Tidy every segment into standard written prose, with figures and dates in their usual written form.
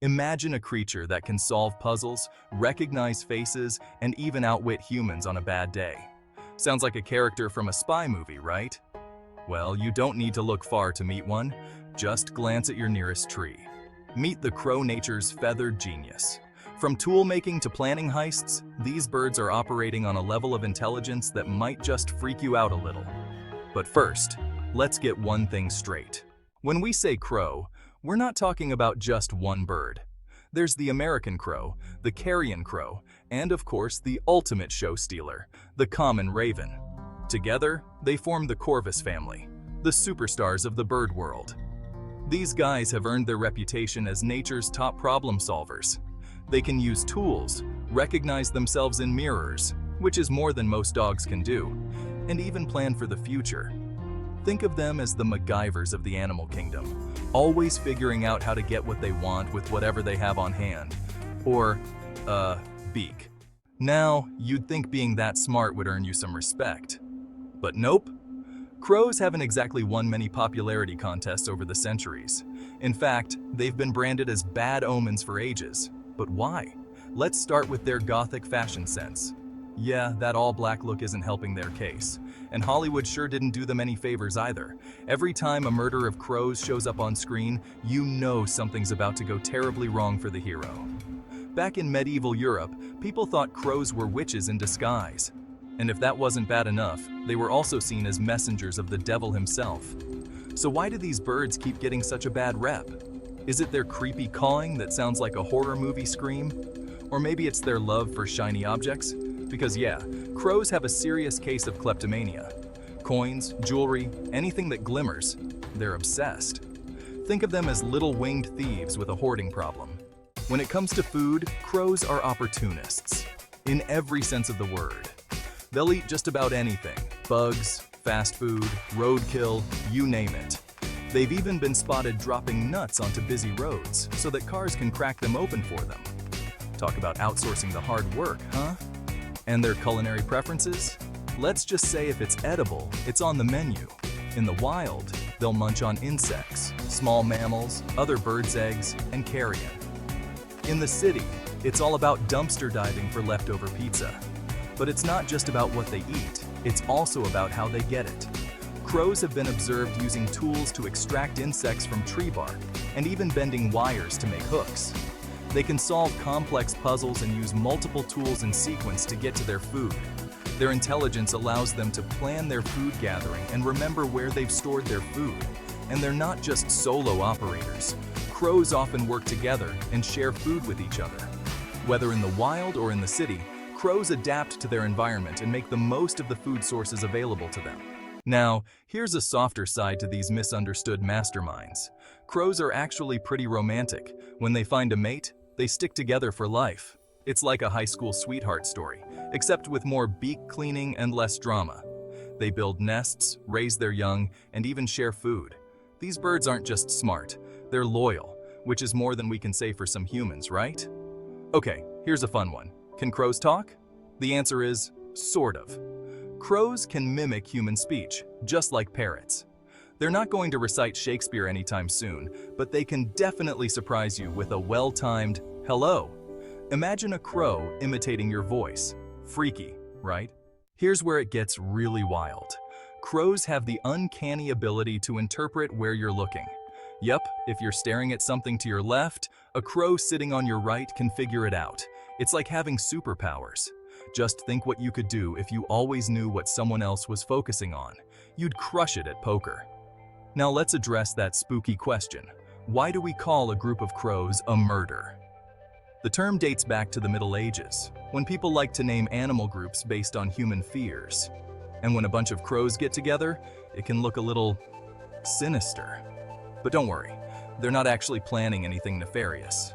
Imagine a creature that can solve puzzles, recognize faces, and even outwit humans on a bad day. Sounds like a character from a spy movie, right? Well, you don't need to look far to meet one. Just glance at your nearest tree. Meet the crow, nature's feathered genius. From tool making to planning heists, these birds are operating on a level of intelligence that might just freak you out a little. But first, let's get one thing straight. When we say crow, we're not talking about just one bird. There's the American crow, the carrion crow, and of course the ultimate show stealer, the common raven. Together, they form the Corvus family, the superstars of the bird world. These guys have earned their reputation as nature's top problem solvers. They can use tools, recognize themselves in mirrors, which is more than most dogs can do, and even plan for the future. Think of them as the MacGyvers of the animal kingdom, always figuring out how to get what they want with whatever they have on hand. Or, beak. Now, you'd think being that smart would earn you some respect. But nope. Crows haven't exactly won many popularity contests over the centuries. In fact, they've been branded as bad omens for ages. But why? Let's start with their gothic fashion sense. Yeah, that all-black look isn't helping their case. And Hollywood sure didn't do them any favors either. Every time a murder of crows shows up on screen, you know something's about to go terribly wrong for the hero. Back in medieval Europe, people thought crows were witches in disguise. And if that wasn't bad enough, they were also seen as messengers of the devil himself. So why do these birds keep getting such a bad rep? Is it their creepy cawing that sounds like a horror movie scream? Or maybe it's their love for shiny objects? Because yeah, crows have a serious case of kleptomania. Coins, jewelry, anything that glimmers, they're obsessed. Think of them as little winged thieves with a hoarding problem. When it comes to food, crows are opportunists, in every sense of the word. They'll eat just about anything: bugs, fast food, roadkill, you name it. They've even been spotted dropping nuts onto busy roads so that cars can crack them open for them. Talk about outsourcing the hard work, huh? And their culinary preferences? Let's just say if it's edible, it's on the menu. In the wild, they'll munch on insects, small mammals, other birds' eggs, and carrion. In the city, it's all about dumpster diving for leftover pizza. But it's not just about what they eat, it's also about how they get it. Crows have been observed using tools to extract insects from tree bark, and even bending wires to make hooks. They can solve complex puzzles and use multiple tools in sequence to get to their food. Their intelligence allows them to plan their food gathering and remember where they've stored their food. And they're not just solo operators. Crows often work together and share food with each other. Whether in the wild or in the city, crows adapt to their environment and make the most of the food sources available to them. Now, here's a softer side to these misunderstood masterminds. Crows are actually pretty romantic. When they find a mate, they stick together for life. It's like a high school sweetheart story, except with more beak cleaning and less drama. They build nests, raise their young, and even share food. These birds aren't just smart, they're loyal, which is more than we can say for some humans, right? Okay, here's a fun one. Can crows talk? The answer is, sort of. Crows can mimic human speech, just like parrots. They're not going to recite Shakespeare anytime soon, but they can definitely surprise you with a well-timed hello. Imagine a crow imitating your voice. Freaky, right? Here's where it gets really wild. Crows have the uncanny ability to interpret where you're looking. Yep, if you're staring at something to your left, a crow sitting on your right can figure it out. It's like having superpowers. Just think what you could do if you always knew what someone else was focusing on. You'd crush it at poker. Now let's address that spooky question. Why do we call a group of crows a murder? The term dates back to the Middle Ages, when people liked to name animal groups based on human fears. And when a bunch of crows get together, it can look a little sinister. But don't worry, they're not actually planning anything nefarious.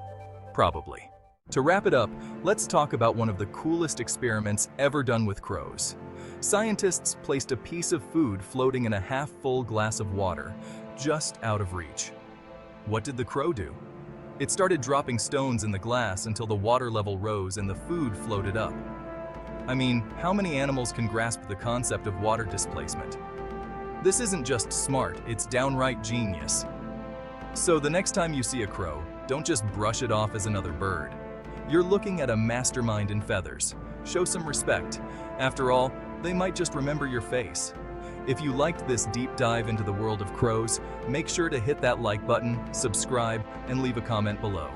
Probably. To wrap it up, let's talk about one of the coolest experiments ever done with crows. Scientists placed a piece of food floating in a half-full glass of water, just out of reach. What did the crow do? It started dropping stones in the glass until the water level rose and the food floated up. I mean, how many animals can grasp the concept of water displacement? This isn't just smart, it's downright genius. So the next time you see a crow, don't just brush it off as another bird. You're looking at a mastermind in feathers. Show some respect. After all, they might just remember your face. If you liked this deep dive into the world of crows, make sure to hit that like button, subscribe, and leave a comment below.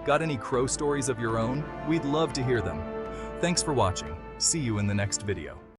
Got any crow stories of your own? We'd love to hear them. Thanks for watching. See you in the next video.